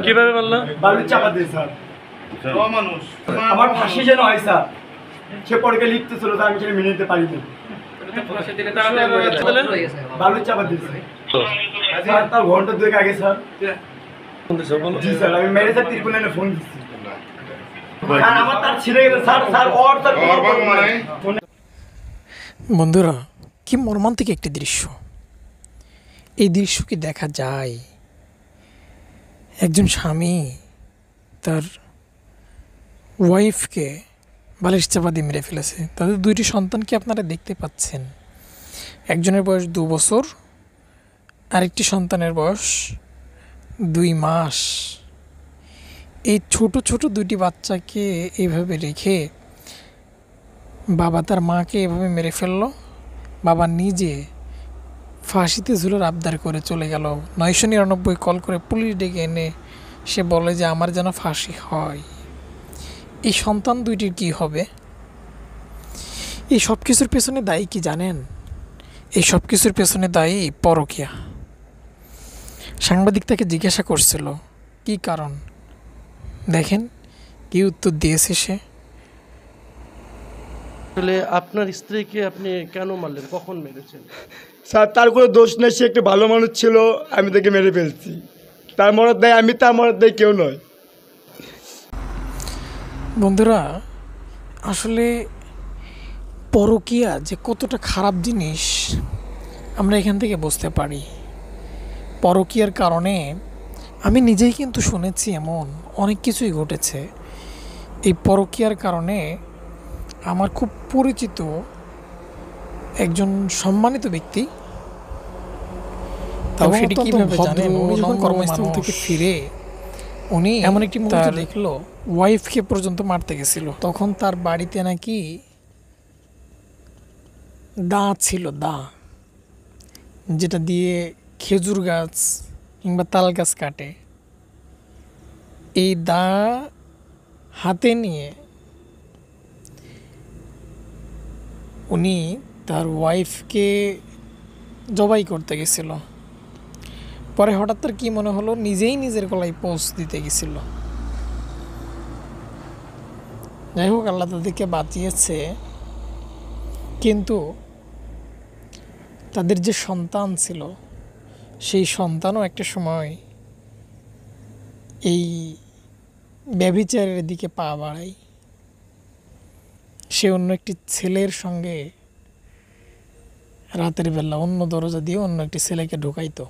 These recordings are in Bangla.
কিভাবে মারলো? বালুর চাপা দিয়ে স্যার। মানুষ আমার ফাঁসি যেন হয় স্যার, সে পরকে লিখতে ছিল আমি সেটা মেনে নিতে পারিনি। বালুর চাপা দিয়েছে স্যার, তার ঘন্টা দুয়েক আগে স্যার। জি স্যার, আমি মেরে স্যার ত্রিপুরা ফোন দিচ্ছি। আমার তার ছিঁড়ে গেছে স্যার। স্যার ওর তার বন্ধুরা, কি মর্মান্তিক একটি দৃশ্য। এই দৃশ্য কি দেখা যায়? একজন স্বামী তার ওয়াইফকে বালিশ চাপা দিয়ে মেরে ফেলেছে। তাদের দুইটি সন্তানকে আপনারা দেখতে পাচ্ছেন। একজনের বয়স 2 বছর, আরেকটি সন্তানের বয়স 2 মাস। এই ছোট ছোট দুইটি বাচ্চাকে এইভাবে রেখে বাবা তার মাকে এভাবে মেরে ফেললো। বাবা নিজে ফাঁসিতে ঝুলার আবদার করে চলে গেল। 999 কল করে পুলিশ ডেকে এনে সে বলে যে আমার যেন ফাঁসি হয়। এই সন্তান দুইটির কি হবে? এই সব কিছুর পেছনে দায়ী কি জানেন? এই সব কিছুর পেছনে দায়ী পরকীয়া। সাংবাদিক তাকে জিজ্ঞাসা করছিল কি কারণ, দেখেন কি উত্তর দিয়েছে সে। আসলে আপনার স্ত্রীকে আপনি কেন মারলেন, কখন মেরেছেন? স্যার তার কোনো দোষ নেই, সে একটা ভালো মানুষ ছিল, আমি তাকে মেরে ফেলছি। তার মরদ দেয় আমি, তার মরদ দেয় কেউ নয়। বন্ধুরা, আসলে পরকীয়া যে কতটা খারাপ জিনিস আমরা এখান থেকে বুঝতে পারি। পরকীয়ার কারণে আমি নিজেই কিন্তু শুনেছি এমন অনেক কিছুই ঘটেছে। এই পরকীয়ার কারণে আমার খুব পরিচিত একজন সম্মানিত ব্যক্তি, তাও সেটি কিভাবে জানেন, উনি যখন কর্মস্থল থেকে ফিরে উনি এমন একটি মুহূর্ত দেখলো ওয়াইফকে পর্যন্ত মারতে গেছিল। তখন তার বাড়িতে নাকি দা ছিল, দা, যেটা দিয়ে খেজুর গাছ কিংবা তাল গাছ কাটে। এই দা হাতে নিয়ে উনি তার ওয়াইফকে জবাই করতে গেছিল। পরে হঠাৎ তার কি মনে হলো, নিজেই নিজের গলায় পোঁচ দিতে গেছিল। যাই হোক, আল্লাহ তাদেরকে বাঁচিয়েছে। কিন্তু তাদের যে সন্তান ছিল, সেই সন্তানও একটা সময় এই ব্যভিচারের দিকে পা বাড়ায়। সে অন্য একটি ছেলের সঙ্গে রাতের বেলা অন্য দরজা দিয়ে অন্য একটি ছেলেকে ঢুকাইতো।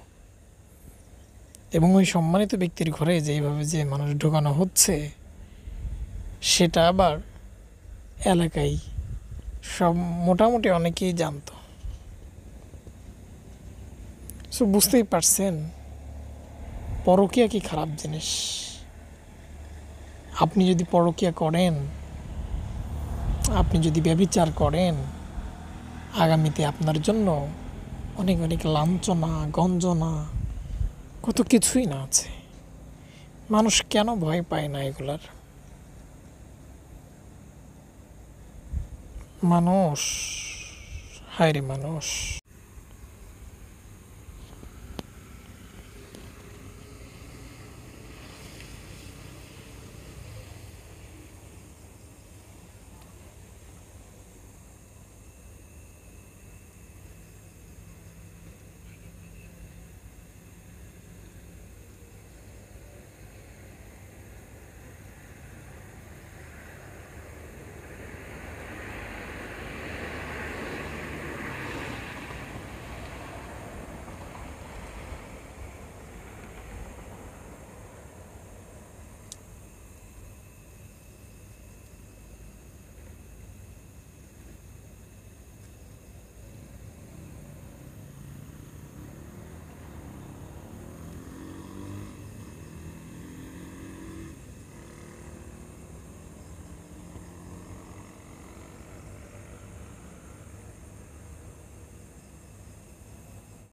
এবং ওই সম্মানিত ব্যক্তির ঘরে যেইভাবে যে মানুষ ঢোকানো হচ্ছে, সেটা আবার এলাকায় সব মোটামুটি অনেকেই জানতো। সো বুঝতেই পারছেন পরকীয়া কি খারাপ জিনিস। আপনি যদি পরকীয়া করেন, আপনি যদি ব্যভিচার করেন, আগামীতে আপনার জন্য অনেক অনেক লাঞ্ছনা, গঞ্জনা, কত কিছুই না আছে। মানুষ কেন ভয় পায় না এগুলার? মানুষ, হায় রে মানুষ।